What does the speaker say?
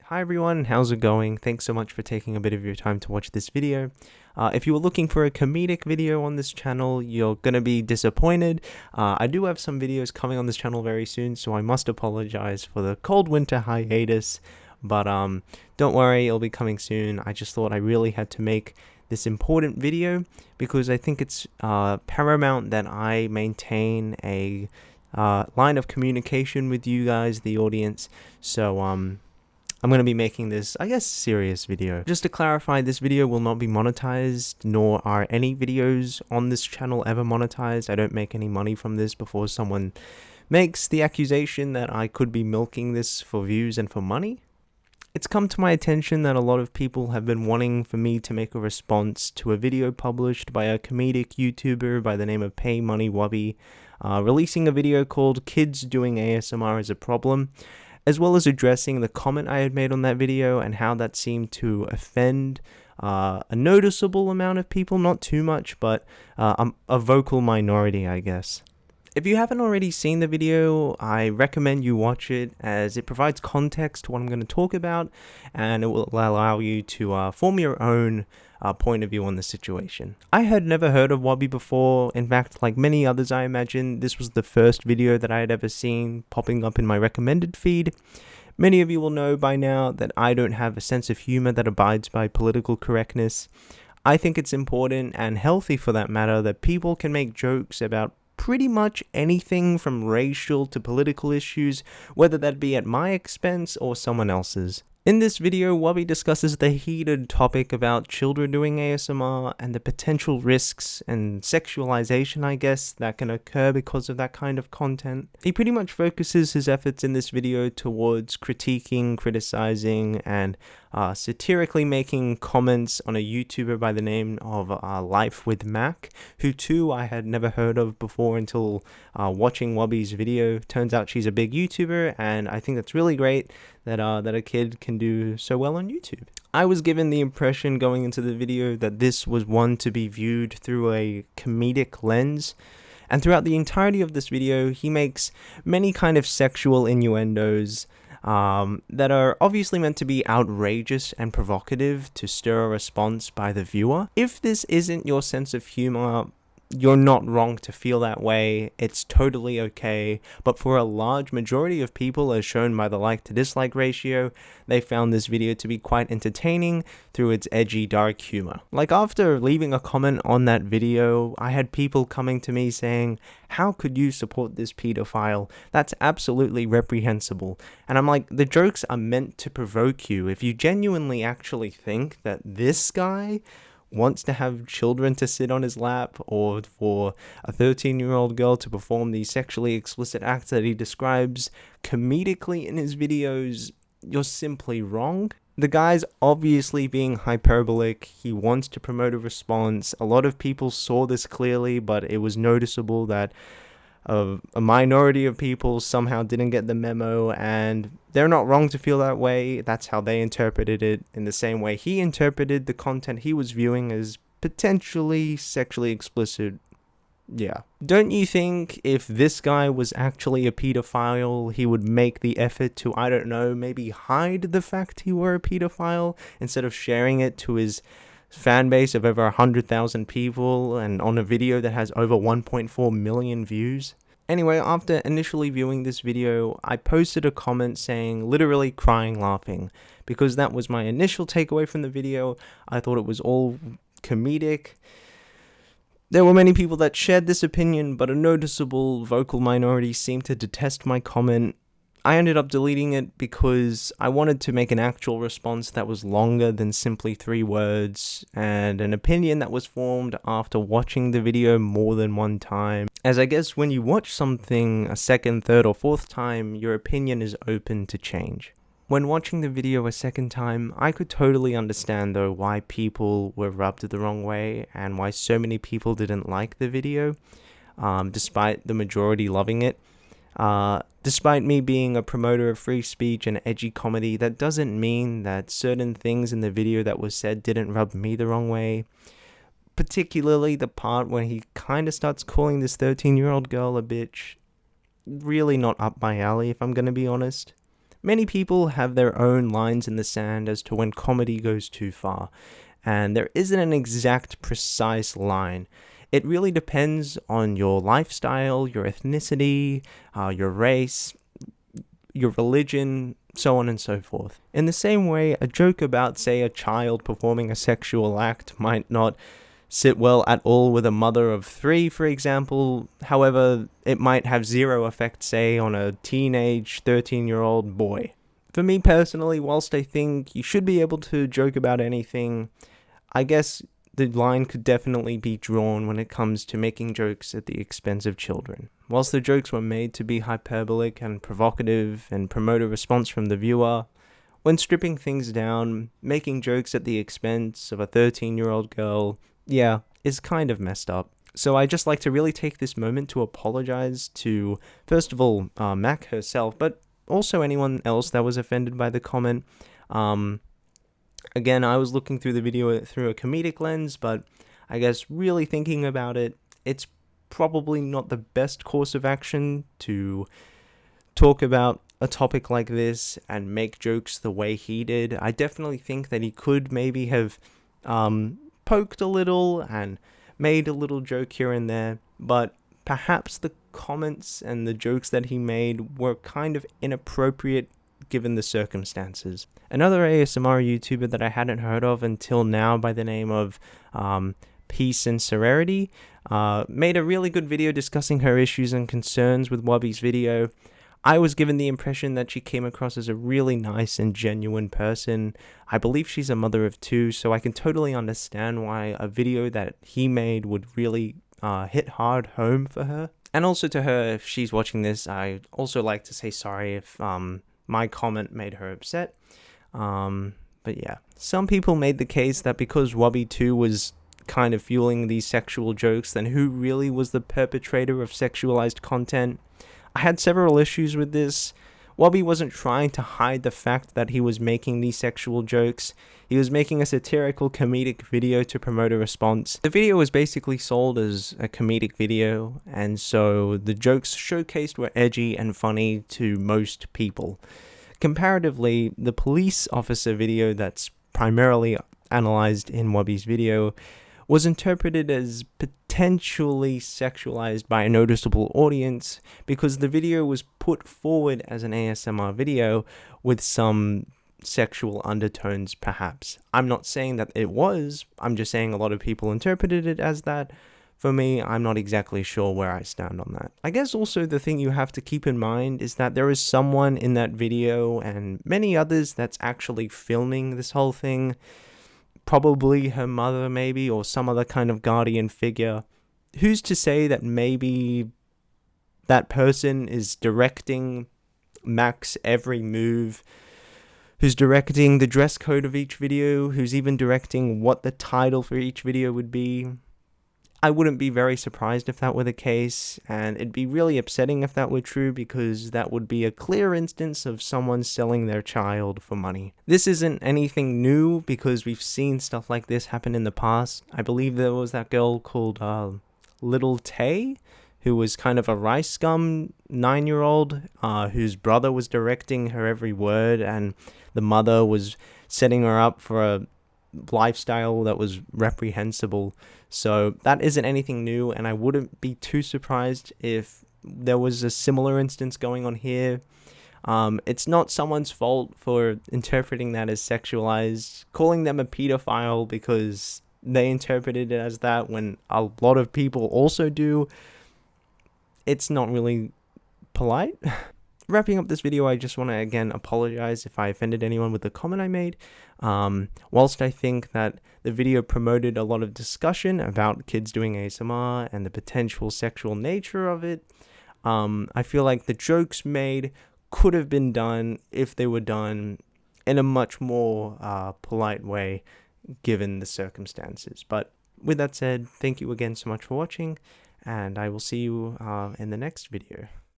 Hi everyone, how's it going? Thanks so much for taking a bit of your time to watch this video. If you were looking for a comedic video on this channel, you're gonna be disappointed. I do have some videos coming on this channel very soon, so I must apologize for the cold winter hiatus, but don't worry, it'll be coming soon. I just thought I really had to make this important video because I think it's paramount that I maintain a line of communication with you guys, the audience. So I'm going to be making this, I guess, serious video. Just to clarify, this video will not be monetized, nor are any videos on this channel ever monetized. I don't make any money from this before someone makes the accusation that I could be milking this for views and for money. It's come to my attention that a lot of people have been wanting for me to make a response to a video published by a comedic YouTuber by the name of PayMoneyWubby, releasing a video called "Kids Doing ASMR is a Problem," as well as addressing the comment I had made on that video and how that seemed to offend a noticeable amount of people, not too much, but a vocal minority, I guess. If you haven't already seen the video, I recommend you watch it as it provides context to what I'm going to talk about, and it will allow you to form your own point of view on the situation. I had never heard of Wubby before. In fact, like many others I imagine, this was the first video that I had ever seen popping up in my recommended feed. Many of you will know by now that I don't have a sense of humor that abides by political correctness. I think it's important, and healthy for that matter, that people can make jokes about pretty much anything from racial to political issues, whether that be at my expense or someone else's. In this video, Wubby discusses the heated topic about children doing ASMR and the potential risks and sexualization, I guess, that can occur because of that kind of content. He pretty much focuses his efforts in this video towards critiquing, criticizing, and satirically making comments on a YouTuber by the name of Life with Mac, who too I had never heard of before until watching Wubby's video. Turns out she's a big YouTuber, and I think that's really great that a kid can do so well on YouTube. I was given the impression going into the video that this was one to be viewed through a comedic lens. And throughout the entirety of this video, he makes many kind of sexual innuendos that are obviously meant to be outrageous and provocative to stir a response by the viewer. If this isn't your sense of humor, you're not wrong to feel that way. It's totally okay. But for a large majority of people, as shown by the like to dislike ratio, they found this video to be quite entertaining through its edgy, dark humor. Like, after leaving a comment on that video, I had people coming to me saying, "How could you support this pedophile? That's absolutely reprehensible." And I'm like, the jokes are meant to provoke you. If you genuinely actually think that this guy wants to have children to sit on his lap, or for a 13-year-old girl to perform these sexually explicit acts that he describes comedically in his videos, you're simply wrong. The guy's obviously being hyperbolic. He wants to promote a response. A lot of people saw this clearly, but it was noticeable that a minority of people somehow didn't get the memo, and they're not wrong to feel that way. That's how they interpreted it, in the same way he interpreted the content he was viewing as potentially sexually explicit. Yeah. Don't you think if this guy was actually a pedophile, he would make the effort to, I don't know, maybe hide the fact he were a pedophile instead of sharing it to his fan base of over 100,000 people and on a video that has over 1.4 million views? Anyway, after initially viewing this video, I posted a comment saying literally crying laughing, because that was my initial takeaway from the video. I thought it was all comedic. There were many people that shared this opinion, but a noticeable vocal minority seemed to detest my comment. I ended up deleting it because I wanted to make an actual response that was longer than simply 3 words, and an opinion that was formed after watching the video more than one time. As I guess when you watch something a second, third, or fourth time, your opinion is open to change. When watching the video a second time, I could totally understand though why people were rubbed the wrong way and why so many people didn't like the video, despite the majority loving it. Despite me being a promoter of free speech and edgy comedy, that doesn't mean that certain things in the video that was said didn't rub me the wrong way. Particularly the part when he kind of starts calling this 13-year-old girl a bitch. Really not up my alley, if I'm gonna be honest. Many people have their own lines in the sand as to when comedy goes too far, and there isn't an exact, precise line. It really depends on your lifestyle, your ethnicity, your race, your religion, so on and so forth. In the same way, a joke about, say, a child performing a sexual act might not sit well at all with a mother of 3, for example. However, it might have zero effect, say, on a teenage 13-year-old boy. For me personally, whilst I think you should be able to joke about anything, I guess the line could definitely be drawn when it comes to making jokes at the expense of children. Whilst the jokes were made to be hyperbolic and provocative and promote a response from the viewer, when stripping things down, making jokes at the expense of a 13-year-old girl, yeah, is kind of messed up. So I just like to really take this moment to apologize to, first of all, Mac herself, but also anyone else that was offended by the comment. Again, I was looking through the video through a comedic lens, but I guess really thinking about it, it's probably not the best course of action to talk about a topic like this and make jokes the way he did. I definitely think that he could maybe have poked a little and made a little joke here and there, but perhaps the comments and the jokes that he made were kind of inappropriate given the circumstances. Another ASMR YouTuber that I hadn't heard of until now by the name of Peace and Serenity made a really good video discussing her issues and concerns with Wubby's video. I was given the impression that she came across as a really nice and genuine person. I believe she's a mother of 2, so I can totally understand why a video that he made would really hit hard home for her. And also to her, if she's watching this, I also like to say sorry if my comment made her upset. But yeah, some people made the case that because Wubby 2 was kind of fueling these sexual jokes, then who really was the perpetrator of sexualized content? I had several issues with this. Wubby wasn't trying to hide the fact that he was making these sexual jokes. He was making a satirical comedic video to promote a response. The video was basically sold as a comedic video, and so the jokes showcased were edgy and funny to most people. Comparatively, the police officer video that's primarily analyzed in Wubby's video was interpreted as potentially sexualized by a noticeable audience because the video was put forward as an ASMR video with some sexual undertones perhaps. I'm not saying that it was, I'm just saying a lot of people interpreted it as that. For me, I'm not exactly sure where I stand on that. I guess also the thing you have to keep in mind is that there is someone in that video and many others that's actually filming this whole thing. Probably her mother maybe, or some other kind of guardian figure. Who's to say that maybe that person is directing Mac's every move, who's directing the dress code of each video, who's even directing what the title for each video would be? I wouldn't be very surprised if that were the case, and it'd be really upsetting if that were true because that would be a clear instance of someone selling their child for money. This isn't anything new because we've seen stuff like this happen in the past. I believe there was that girl called Little Tay, who was kind of a rice scum 9-year-old whose brother was directing her every word, and the mother was setting her up for a lifestyle that was reprehensible. So that isn't anything new, and I wouldn't be too surprised if there was a similar instance going on here. It's not someone's fault for interpreting that as sexualized, calling them a pedophile because they interpreted it as that when a lot of people also do. It's not really polite. Wrapping up this video, I just want to again apologize if I offended anyone with the comment I made. Whilst I think that the video promoted a lot of discussion about kids doing ASMR and the potential sexual nature of it, I feel like the jokes made could have been done if they were done in a much more polite way given the circumstances. But with that said, thank you again so much for watching, and I will see you in the next video.